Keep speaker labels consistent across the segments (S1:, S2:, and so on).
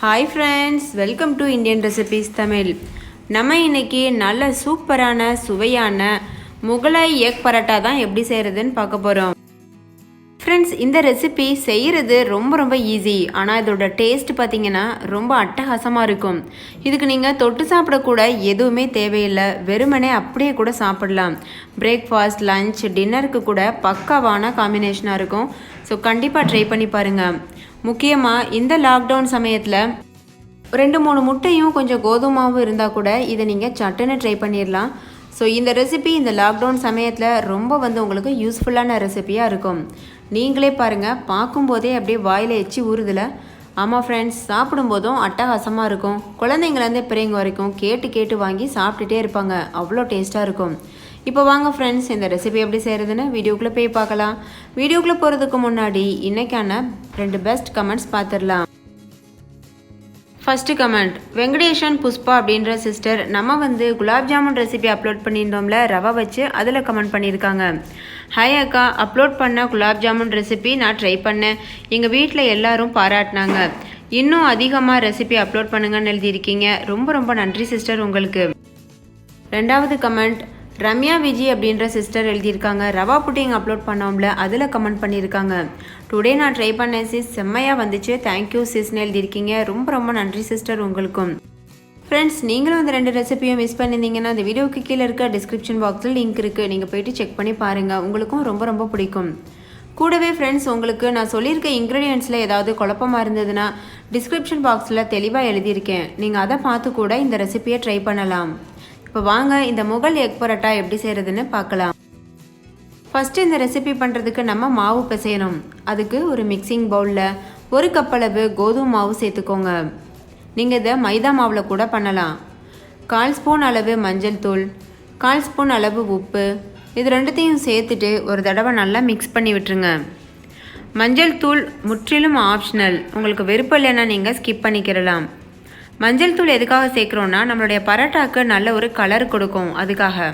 S1: Hi friends, welcome to Indian Recipes Tamil. நம்ம இன்னைக்கு நல்ல சூப்பரான சுவையான முகலாய் எக் பரோட்டா தான் எப்படி செய்யறதுன்னு பார்க்க போறோம். ஃப்ரெண்ட்ஸ், இந்த ரெசிபி செய்கிறது ரொம்ப ஈஸி. ஆனால் இதோட டேஸ்ட் பார்த்தீங்கன்னா ரொம்ப அட்டகாசமாக இருக்கும். இதுக்கு நீங்கள் தொட்டு சாப்பிடக்கூட எதுவுமே தேவையில்லை. வெறுமனே அப்படியே கூட சாப்பிடலாம். பிரேக்ஃபாஸ்ட், லஞ்ச், டின்னருக்கு கூட பக்காவான காம்பினேஷனாக இருக்கும். ஸோ கண்டிப்பாக ட்ரை பண்ணி பாருங்கள். முக்கியமாக இந்த லாக்டவுன் சமயத்தில் 2-3 முட்டையும் கொஞ்சம் கோதுமாவும் இருந்தால் கூட இதை நீங்கள் சட்டுன்னு ட்ரை பண்ணிடலாம். ஸோ இந்த ரெசிபி இந்த லாக்டவுன் சமயத்தில் ரொம்ப உங்களுக்கு யூஸ்ஃபுல்லான ரெசிபியாக இருக்கும். நீங்களே பாருங்கள், பார்க்கும்போதே அப்படியே வாயில் எச்சி ஊறுதில்ல. ஆமாம் ஃப்ரெண்ட்ஸ், சாப்பிடும்போதும் அட்டகாசமாக இருக்கும். குழந்தைங்கலேருந்து பெரியவங்க வரைக்கும் கேட்டு வாங்கி சாப்பிட்டுட்டே இருப்பாங்க. அவ்வளோ டேஸ்ட்டாக இருக்கும். இப்போ வாங்க ஃப்ரெண்ட்ஸ், இந்த ரெசிபி எப்படி செய்கிறதுன்னு வீடியோக்குள்ளே போய் பார்க்கலாம். வீடியோக்குள்ளே போகிறதுக்கு முன்னாடி இன்றைக்கான 2 பெஸ்ட் கமெண்ட்ஸ் பார்த்துடலாம். ஃபஸ்ட்டு கமெண்ட், வெங்கடேஷன் புஷ்பா அப்படின்ற சிஸ்டர் நம்ம குலாப் ஜாமுன் ரெசிபி அப்லோட் பண்ணியிருந்தோம்ல, ரவை வச்சு, அதில் கமெண்ட் பண்ணியிருக்காங்க. ஹாய் அக்கா, அப்லோட் பண்ண குலாப் ஜாமுன் ரெசிபி நான் ட்ரை பண்ணேன். எங்கள் வீட்டில் எல்லாரும் பாராட்டினாங்க. இன்னும் அதிகமாக ரெசிபி அப்லோட் பண்ணுங்கன்னு எழுதியிருக்கீங்க. ரொம்ப நன்றி சிஸ்டர் உங்களுக்கு. 2வது கமெண்ட், ரம்யா விஜி அப்படின்ற சிஸ்டர் எழுதியிருக்காங்க. ரவா புட்டிங் அப்லோட் பண்ணோம்ல, அதில் கமெண்ட் பண்ணியிருக்காங்க. டுடே நான் ட்ரை பண்ணேன் சிஸ், செம்மையாக வந்துச்சு, தேங்க்யூ சிஸ்ன்னு எழுதியிருக்கீங்க. ரொம்ப நன்றி சிஸ்டர் உங்களுக்கும். ஃப்ரெண்ட்ஸ், நீங்களும் இந்த 2 ரெசிபியும் மிஸ் பண்ணியிருந்தீங்கன்னா இந்த வீடியோக்கு கீழே இருக்க டிஸ்கிரிப்ஷன் பாக்ஸில் லிங்க் இருக்குது. நீங்கள் போய்ட்டு செக் பண்ணி பாருங்கள். உங்களுக்கும் ரொம்ப பிடிக்கும். கூடவே ஃப்ரெண்ட்ஸ், உங்களுக்கு நான் சொல்லியிருக்க இன்க்ரீடியன்ஸில் ஏதாவது குழப்பமாக இருந்ததுன்னா டிஸ்கிரிப்ஷன் பாக்ஸில் தெளிவாக எழுதியிருக்கேன். நீங்கள் அதை பார்த்து கூட இந்த ரெசிபியை ட்ரை பண்ணலாம். இப்போ வாங்க இந்த முகல் எக் பரோட்டா எப்படி செய்கிறதுன்னு பார்க்கலாம். ஃபஸ்ட்டு இந்த ரெசிபி பண்ணுறதுக்கு நம்ம மாவு பிசையணும். அதுக்கு ஒரு மிக்சிங் பவுலில் 1 கப் அளவு கோதுமை மாவு சேர்த்துக்கோங்க. நீங்கள் இதை மைதா மாவில் கூட பண்ணலாம். 1/4 ஸ்பூன் அளவு மஞ்சள் தூள், 1/4 ஸ்பூன் அளவு உப்பு, இது 2த்தையும் சேர்த்துட்டு ஒரு தடவை நல்லா மிக்ஸ் பண்ணி விட்டுருங்க. மஞ்சள் தூள் முற்றிலும் ஆப்ஷனல். உங்களுக்கு விருப்பம் இல்லைன்னா நீங்கள் ஸ்கிப் பண்ணிக்கிறலாம். மஞ்சள் தூள் எதுக்காக சேர்க்குறோன்னா நம்மளுடைய பரோட்டாக்கு நல்ல ஒரு கலர் கொடுக்கும். அதுக்காக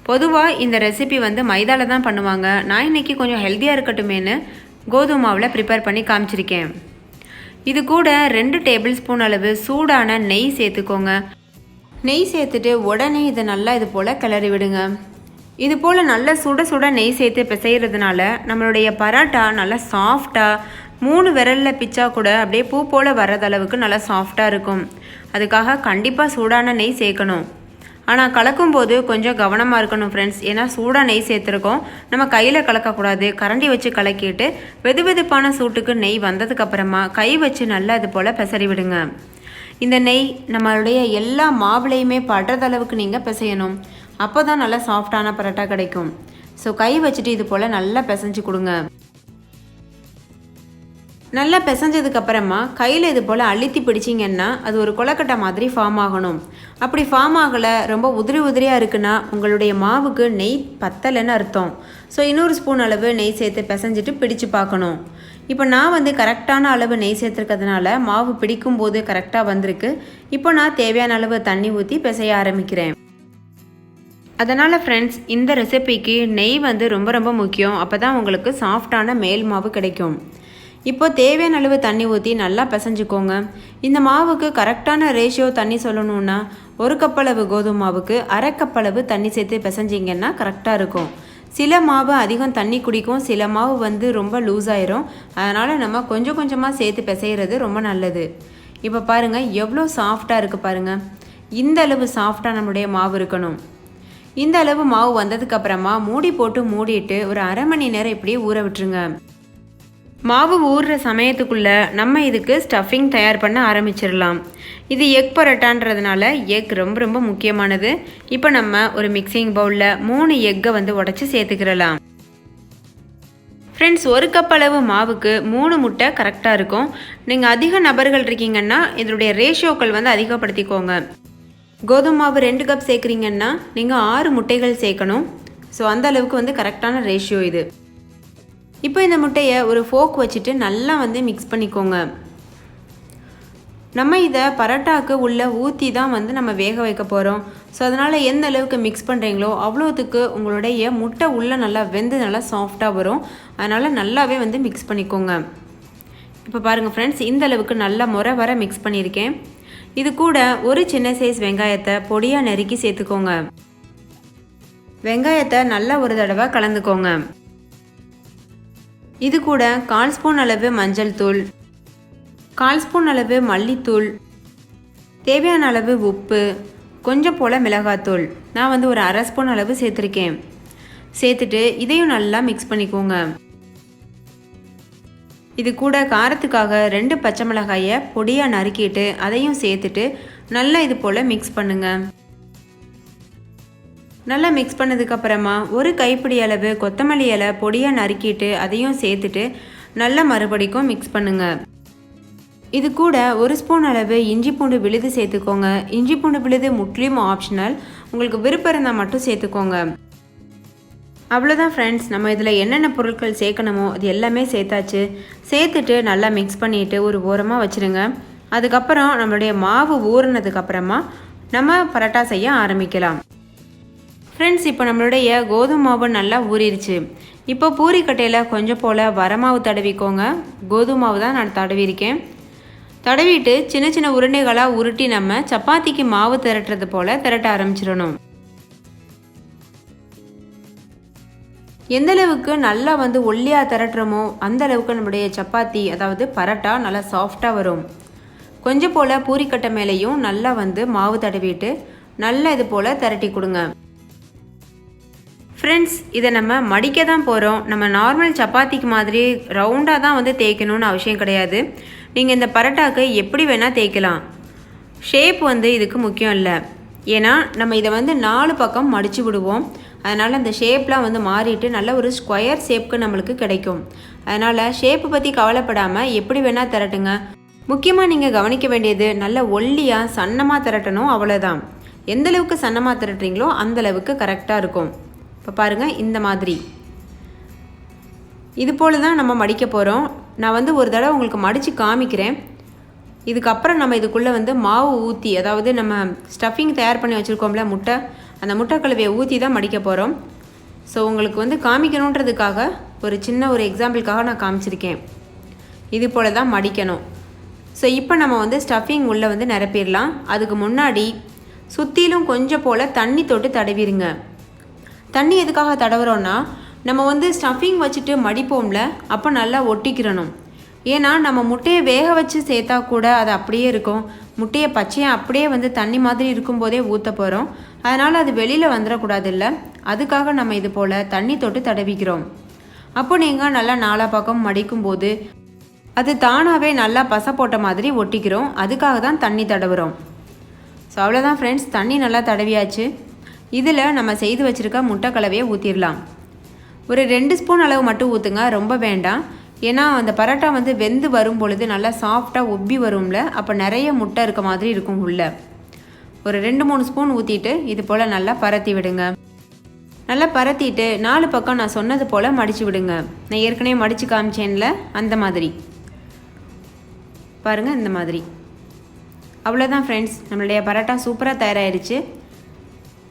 S1: பொதுவாக இந்த ரெசிபி மைதாவில் தான் பண்ணுவாங்க. நான் இன்றைக்கி கொஞ்சம் ஹெல்த்தியாக இருக்கட்டுமேனு கோதுமை மாவில் ப்ரிப்பேர் பண்ணி காமிச்சிருக்கேன். இது கூட 2 டேபிள் ஸ்பூன் அளவு சூடான நெய் சேர்த்துக்கோங்க. நெய் சேர்த்துட்டு உடனே இதை நல்லா இது போல் கிளறி விடுங்க. இது போல் நல்லா சுட நெய் சேர்த்து பிசைகிறதுனால நம்மளுடைய பரோட்டா நல்லா சாஃப்டாக 3 விரலில் பிச்சா கூட அப்படியே பூ போல் வர்றதளவுக்கு நல்லா சாஃப்டாக இருக்கும். அதுக்காக கண்டிப்பாக சூடான நெய் சேர்க்கணும். ஆனால் கலக்கும்போது கொஞ்சம் கவனமாக இருக்கணும் ஃப்ரெண்ட்ஸ். ஏன்னா சூடாக நெய் சேர்த்துருக்கோம், நம்ம கையில் கலக்கக்கூடாது. கரண்டி வச்சு கலக்கிட்டு வெதுவெதுப்பான சூட்டுக்கு நெய் வந்ததுக்கப்புறமா கை வச்சு நல்லா இது போல் பிசறி விடுங்க. இந்த நெய் நம்மளுடைய எல்லா மாவுலையுமே படுறதளவுக்கு நீங்கள் பிசையணும். அப்போ தான் நல்லா சாஃப்டான பரோட்டா கிடைக்கும். ஸோ கை வச்சுட்டு இது போல் நல்லா பிசைஞ்சு கொடுங்க. நல்லா பிசைஞ்சதுக்கப்புறமா கையில் இது போல் அழுத்தி பிடிச்சிங்கன்னா அது ஒரு கொலக்கட்டை மாதிரி ஃபார்ம் ஆகணும். அப்படி ஃபார்ம் ஆகலை, ரொம்ப உதிரியாக இருக்குன்னா உங்களுடைய மாவுக்கு நெய் பத்தலைன்னு அர்த்தம். ஸோ 1 ஸ்பூன் அளவு நெய் சேர்த்து பிசைஞ்சிட்டு பிடிச்சு பார்க்கணும். இப்போ நான் கரெக்டான அளவு நெய் சேர்த்துருக்கிறதுனால மாவு பிடிக்கும்போது கரெக்டாக வந்திருக்கு. இப்போ நான் தேவையான அளவு தண்ணி ஊற்றி பிசைய ஆரம்பிக்கிறேன். அதனால் ஃப்ரெண்ட்ஸ், இந்த ரெசிபிக்கு நெய் ரொம்ப முக்கியம். அப்போ தான் உங்களுக்கு சாஃப்டான மேல் மாவு கிடைக்கும். இப்போ தேவையான அளவு தண்ணி ஊற்றி நல்லா பிசைஞ்சுக்கோங்க. இந்த மாவுக்கு கரெக்டான ரேஷியோ தண்ணி சொல்லணுன்னா 1 கப் அளவு கோதுமை மாவுக்கு 1/2 கப் அளவு தண்ணி சேர்த்து பிசைஞ்சிங்கன்னா கரெக்டாக இருக்கும். சில மாவு அதிகம் தண்ணி குடிக்கும், சில மாவு ரொம்ப லூஸ் ஆயிரும். அதனால் நம்ம கொஞ்சமாக சேர்த்து பிசைகிறது ரொம்ப நல்லது. இப்போ பாருங்கள் எவ்வளோ சாஃப்டாக இருக்குது பாருங்கள். இந்த அளவு சாஃப்டாக நம்மளுடைய மாவு இருக்கணும். இந்த அளவு மாவு வந்ததுக்கப்புறமா மூடி போட்டு மூடிட்டு ஒரு 1/2 மணி நேரம் இப்படியே ஊற விட்டுருங்க. மாவு ஊறுற சமயத்துக்குள்ளே நம்ம இதுக்கு ஸ்டஃபிங் தயார் பண்ண ஆரம்பிச்சிடலாம். இது எக் பரோட்டான்றதுனால எக் ரொம்ப முக்கியமானது. இப்போ நம்ம ஒரு மிக்சிங் பவுலில் 3 எக்கை உடச்சி சேர்த்துக்கிறலாம். ஃப்ரெண்ட்ஸ், 1 கப் அளவு மாவுக்கு 3 முட்டை கரெக்டாக இருக்கும். நீங்கள் அதிக நபர்கள் இருக்கீங்கன்னா இதனுடைய ரேஷியோக்கள் அதிகப்படுத்திக்கோங்க. கோதுமை மாவு 2 கப் சேர்க்குறீங்கன்னா நீங்கள் 6 முட்டைகள் சேர்க்கணும். ஸோ அந்த அளவுக்கு கரெக்டான ரேஷியோ இது. இப்போ இந்த முட்டையை ஒரு ஃபோக் வச்சுட்டு நல்லா மிக்ஸ் பண்ணிக்கோங்க. நம்ம இதை பரோட்டாவுக்கு உள்ளே ஊற்றி தான் நம்ம வேக வைக்க போகிறோம். ஸோ அதனால் எந்த அளவுக்கு மிக்ஸ் பண்ணுறீங்களோ அவ்வளோத்துக்கு உங்களுடைய முட்டை உள்ளே நல்லா வெந்து நல்லா சாஃப்டாக வரும். அதனால் நல்லாவே மிக்ஸ் பண்ணிக்கோங்க. இப்போ பாருங்கள் ஃப்ரெண்ட்ஸ், இந்த அளவுக்கு நல்லா முறை வர மிக்ஸ் பண்ணியிருக்கேன். இது கூட ஒரு சின்ன சைஸ் வெங்காயத்தை பொடியாக நறுக்கி சேர்த்துக்கோங்க. வெங்காயத்தை நல்லா ஒரு தடவை கலந்துக்கோங்க. இது கூட 1/4 ஸ்பூன் அளவு மஞ்சள் தூள், 1/4 ஸ்பூன் அளவு மல்லித்தூள், தேவையான அளவு உப்பு, கொஞ்சம் போல் மிளகாத்தூள், நான் வந்து ஒரு 1/2 ஸ்பூன் அளவு சேர்த்துருக்கேன். சேர்த்துட்டு இதையும் நல்லா மிக்ஸ் பண்ணிக்கோங்க. இது கூட காரத்துக்காக 2 பச்சை மிளகாயை பொடியாக நறுக்கிட்டு அதையும் சேர்த்துட்டு நல்லா இது போல் மிக்ஸ் பண்ணுங்கள். நல்லா மிக்ஸ் பண்ணதுக்கப்புறமா ஒரு கைப்பிடி அளவு கொத்தமல்லி இலை பொடியாக நறுக்கிட்டு அதையும் சேர்த்துட்டு நல்லா மறுபடிக்கும் மிக்ஸ் பண்ணுங்கள். இது கூட 1 ஸ்பூன் அளவு இஞ்சி பூண்டு விழுது சேர்த்துக்கோங்க. இஞ்சி பூண்டு விழுது முற்றிலும் ஆப்ஷனல், உங்களுக்கு விருப்பம் இருந்தால் மட்டும் சேர்த்துக்கோங்க. அவ்வளோதான் ஃப்ரெண்ட்ஸ், நம்ம இதில் என்னென்ன பொருட்கள் சேர்க்கணுமோ அது எல்லாமே சேர்த்தாச்சு. சேர்த்துட்டு நல்லா மிக்ஸ் பண்ணிவிட்டு ஒரு ஓரமாக வச்சுருங்க. அதுக்கப்புறம் நம்மளுடைய மாவு ஊறினதுக்கப்புறமா நம்ம பரோட்டா செய்ய ஆரம்பிக்கலாம். ஃப்ரெண்ட்ஸ், இப்போ நம்மளுடைய கோதுமை மாவு நல்லா ஊறிடுச்சு. இப்போ பூரிக்கட்டையில் கொஞ்சம் போல் வரமாவு தடவிக்கோங்க. கோதுமை மாவு தான் நான் தடவிருக்கேன். தடவிட்டு சின்ன சின்ன உருண்டைகளாக உருட்டி நம்ம சப்பாத்திக்கு மாவு திரட்டுறது போல் திரட்ட ஆரம்பிச்சிடணும். எந்தளவுக்கு நல்லா வந்து ஒல்லியாக திரட்டுறோமோ அந்தளவுக்கு நம்முடைய சப்பாத்தி அதாவது பரோட்டா நல்லா சாஃப்டாக வரும். கொஞ்சம் போல் பூரிக்கட்டை மேலேயும் நல்லா வந்து மாவு தடவிட்டு நல்லா இது போல் திரட்டி கொடுங்க. ஃப்ரெண்ட்ஸ், இதை நம்ம மடிக்க தான் போகிறோம். நம்ம நார்மல் சப்பாத்திக்கு மாதிரி ரவுண்டாக தான் வந்து தேய்க்கணும்னு அவசியம் கிடையாது. நீங்கள் இந்த பரோட்டாவுக்கு எப்படி வேணால் தேய்க்கலாம். ஷேப் வந்து இதுக்கு முக்கியம் இல்லை. ஏன்னா நம்ம இதை வந்து 4 பக்கம் மடித்து விடுவோம். அதனால் அந்த ஷேப்லாம் வந்து மாறிட்டு நல்ல ஒரு ஸ்கொயர் ஷேப்புக்கு நம்மளுக்கு கிடைக்கும். அதனால் ஷேப்பு பற்றி கவலைப்படாமல் எப்படி வேணால் திரட்டுங்க. முக்கியமாக நீங்கள் கவனிக்க வேண்டியது நல்ல ஒல்லியாக சன்னமாக திரட்டணும், அவ்வளோதான். எந்தளவுக்கு சன்னமாக திரட்டுறீங்களோ அந்தளவுக்கு கரெக்டாக இருக்கும். இப்போ பாருங்கள், இந்த மாதிரி இது போல் தான் நம்ம மடிக்க போகிறோம். நான் வந்து ஒரு தடவை உங்களுக்கு மடித்து காமிக்கிறேன். இதுக்கப்புறம் நம்ம இதுக்குள்ளே வந்து மாவு ஊற்றி, அதாவது நம்ம ஸ்டஃபிங் தயார் பண்ணி வச்சுருக்கோம்ல முட்டை, அந்த முட்டை கலவையை ஊற்றி தான் மடிக்க போகிறோம். ஸோ உங்களுக்கு வந்து காமிக்கணுன்றதுக்காக ஒரு சின்ன ஒரு எக்ஸாம்பிளுக்காக நான் காமிச்சிருக்கேன். இது போல் தான் மடிக்கணும். ஸோ இப்போ நம்ம வந்து ஸ்டஃபிங் உள்ளே வந்து நிரப்பிடலாம். அதுக்கு முன்னாடி சுற்றிலும் கொஞ்சம் போல் தண்ணி தொட்டு தடவிடுங்க. தண்ணி எதுக்காக தடவுறோன்னா, நம்ம வந்து ஸ்டஃபிங் வச்சுட்டு மடிப்போம்ல, அப்போ நல்லா ஒட்டிக்கிறணும். ஏன்னா நம்ம முட்டையை வேக வச்சு சேர்த்தா கூட அது அப்படியே இருக்கும். முட்டையை பச்சையாக அப்படியே வந்து தண்ணி மாதிரி இருக்கும்போதே ஊற்ற போகிறோம். அதனால் அது வெளியில் வந்துடக்கூடாது இல்லை, அதுக்காக நம்ம இது போல் தண்ணி தொட்டு தடவிக்கிறோம். அப்போ நீங்கள் நல்லா 4 பக்கம் மடிக்கும்போது அது தானாகவே நல்லா பசை போட்ட மாதிரி ஒட்டிக்கிறோம். அதுக்காக தான் தண்ணி தடவுறோம். ஸோ அவ்வளோதான் ஃப்ரெண்ட்ஸ், தண்ணி நல்லா தடவியாச்சு. இதில் நம்ம செய்து வச்சுருக்க முட்டை கலவையை ஊற்றிடலாம். ஒரு 2 ஸ்பூன் அளவு மட்டும் ஊற்றுங்க, ரொம்ப வேண்டாம். ஏன்னா அந்த பரோட்டா வந்து வெந்து வரும் பொழுது நல்லா சாஃப்டாக உப்பி வரும்ல, அப்போ நிறைய முட்டை இருக்க மாதிரி இருக்கும் உள்ள. ஒரு 2-3 ஸ்பூன் ஊற்றிட்டு இது போல் நல்லா பரத்தி விடுங்க. நல்லா பரத்திட்டு 4 பக்கம் நான் சொன்னது போல் மடித்து விடுங்க. நான் ஏற்கனவே மடித்து காமிச்சேன்ல, அந்த மாதிரி பாருங்கள், இந்த மாதிரி. அவ்வளோதான் ஃப்ரெண்ட்ஸ், நம்மளுடைய பரோட்டா சூப்பராக தயாராகிடுச்சு.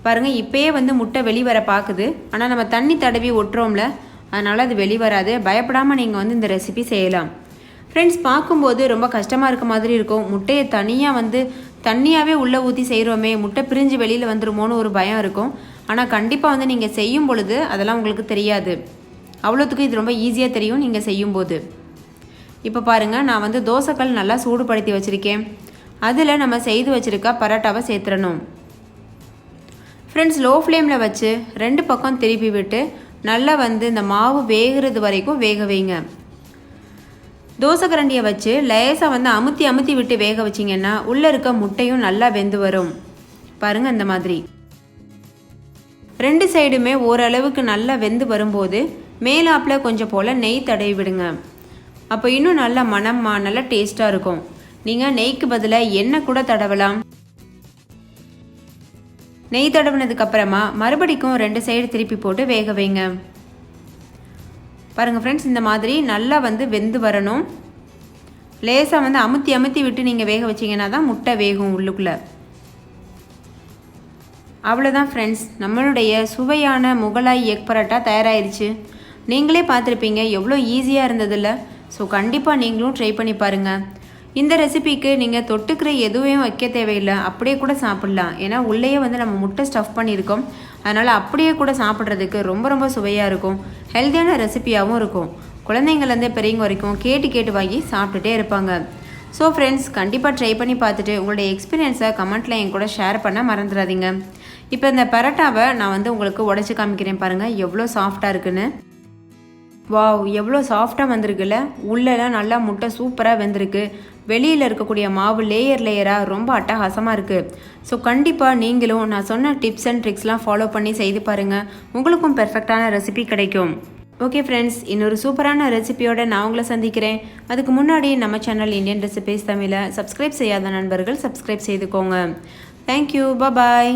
S1: பாருங்கள், இப்போயே வந்து முட்டை வெளிவர பார்க்குது. ஆனால் நம்ம தண்ணி தடவி ஒட்டுறோம்ல, அதனால் அது வெளிவராது. பயப்படாமல் நீங்கள் வந்து இந்த ரெசிபி செய்யலாம். ஃப்ரெண்ட்ஸ், பார்க்கும்போது ரொம்ப கஷ்டமாக இருக்க மாதிரி இருக்கும். முட்டையை தனியாக வந்து தண்ணியாகவே உள்ளே ஊற்றி செய்கிறோமே, முட்டை பிரிஞ்சு வெளியில் வந்துருமோன்னு ஒரு பயம் இருக்கும். ஆனால் கண்டிப்பாக வந்து நீங்கள் செய்யும் பொழுது அதெல்லாம் உங்களுக்கு தெரியாது. அவ்வளோத்துக்கு இது ரொம்ப ஈஸியாக தெரியும் நீங்கள் செய்யும்போது. இப்போ பாருங்கள், நான் வந்து தோசைக்கல் நல்லா சூடுபடுத்தி வச்சுருக்கேன். அதில் நம்ம செய்து வச்சுருக்க பரோட்டாவை சேர்த்துடணும். ஃப்ரெண்ட்ஸ், லோ ஃப்ளேமில் வச்சு 2 பக்கம் திருப்பி விட்டு நல்லா வந்து இந்த மாவு வேகிறது வரைக்கும் வேக வைங்க. தோசை கரண்டியை வச்சு லேசாக வந்து அமுத்தி அமுத்தி விட்டு வேக வச்சிங்கன்னா உள்ளே இருக்க முட்டையும் நல்லா வெந்து வரும். பாருங்கள், இந்த மாதிரி 2 சைடுமே ஓரளவுக்கு நல்லா வெந்து வரும்போது மேலாப்பில் கொஞ்சம் போல் நெய் தடவி விடுங்க. அப்போ இன்னும் நல்லா மணமாக நல்லா டேஸ்ட்டாக இருக்கும். நீங்கள் நெய்க்கு பதிலாக எண்ணெய் கூட தடவலாம். நெய் தடவினதுக்கப்புறமா மறுபடிக்கும் 2 சைடு திருப்பி போட்டு வேக வைங்க. பாருங்கள் ஃப்ரெண்ட்ஸ், இந்த மாதிரி நல்லா வந்து வெந்து வரணும். லேசாக வந்து அமுத்தி அமுத்தி விட்டு நீங்கள் வேக வச்சிங்கன்னா தான் முட்டை வேகும் உள்ளுக்குள்ளே. அவ்வளோதான் ஃப்ரெண்ட்ஸ், நம்மளுடைய சுவையான முகலாய் எக் பரோட்டா தயாராகிடுச்சு. நீங்களே பார்த்துருப்பீங்க எவ்வளோ ஈஸியாக இருந்ததில்ல. ஸோ கண்டிப்பாக நீங்களும் ட்ரை பண்ணி பாருங்கள். இந்த ரெசிபிக்கு நீங்கள் தொட்டுக்கிற எதுவும் வைக்க தேவையில்லை, அப்படியே கூட சாப்பிட்லாம். ஏன்னா உள்ளேயே வந்து நம்ம முட்டை ஸ்டஃப் பண்ணியிருக்கோம். அதனால் அப்படியே கூட சாப்பிட்றதுக்கு ரொம்ப ரொம்ப சுவையாக இருக்கும். ஹெல்த்தியான ரெசிபியாகவும் இருக்கும். குழந்தைங்கள்லேருந்து பெரியவங்க வரைக்கும் கேட்டு கேட்டு வாங்கி சாப்பிட்டுட்டே இருப்பாங்க. ஸோ ஃப்ரெண்ட்ஸ், கண்டிப்பாக ட்ரை பண்ணி பார்த்துட்டு உங்களுடைய எக்ஸ்பீரியன்ஸை கமெண்ட்டில் என் கூட ஷேர் பண்ண மறந்துடாதீங்க. இப்போ இந்த பரோட்டாவை நான் வந்து உங்களுக்கு உடச்சி காமிக்கிறேன் பாருங்கள், எவ்வளோ சாஃப்டாக இருக்குன்னு. வாவ், எவ்வளோ சாஃப்டாக வந்திருக்குல்ல. உள்ளெல்லாம் நல்லா முட்டை சூப்பராக வெந்திருக்கு. வெளியில் இருக்கக்கூடிய மாவு லேயர் லேயராக ரொம்ப அட்டகாசமாக இருக்குது. ஸோ கண்டிப்பாக நீங்களும் நான் சொன்ன டிப்ஸ் அண்ட் ட்ரிக்ஸ்லாம் ஃபாலோ பண்ணி செய்து பாருங்கள். உங்களுக்கும் பெர்ஃபெக்டான ரெசிபி கிடைக்கும். ஓகே ஃப்ரெண்ட்ஸ், இன்னொரு சூப்பரான ரெசிபியோட நான் உங்களை சந்திக்கிறேன். அதுக்கு முன்னாடி நம்ம சேனல் இந்தியன் ரெசிபீஸ் தமிழை சப்ஸ்கிரைப் செய்யாத நண்பர்கள் சப்ஸ்கிரைப் செய்துக்கோங்க. தேங்க்யூ, பாய்.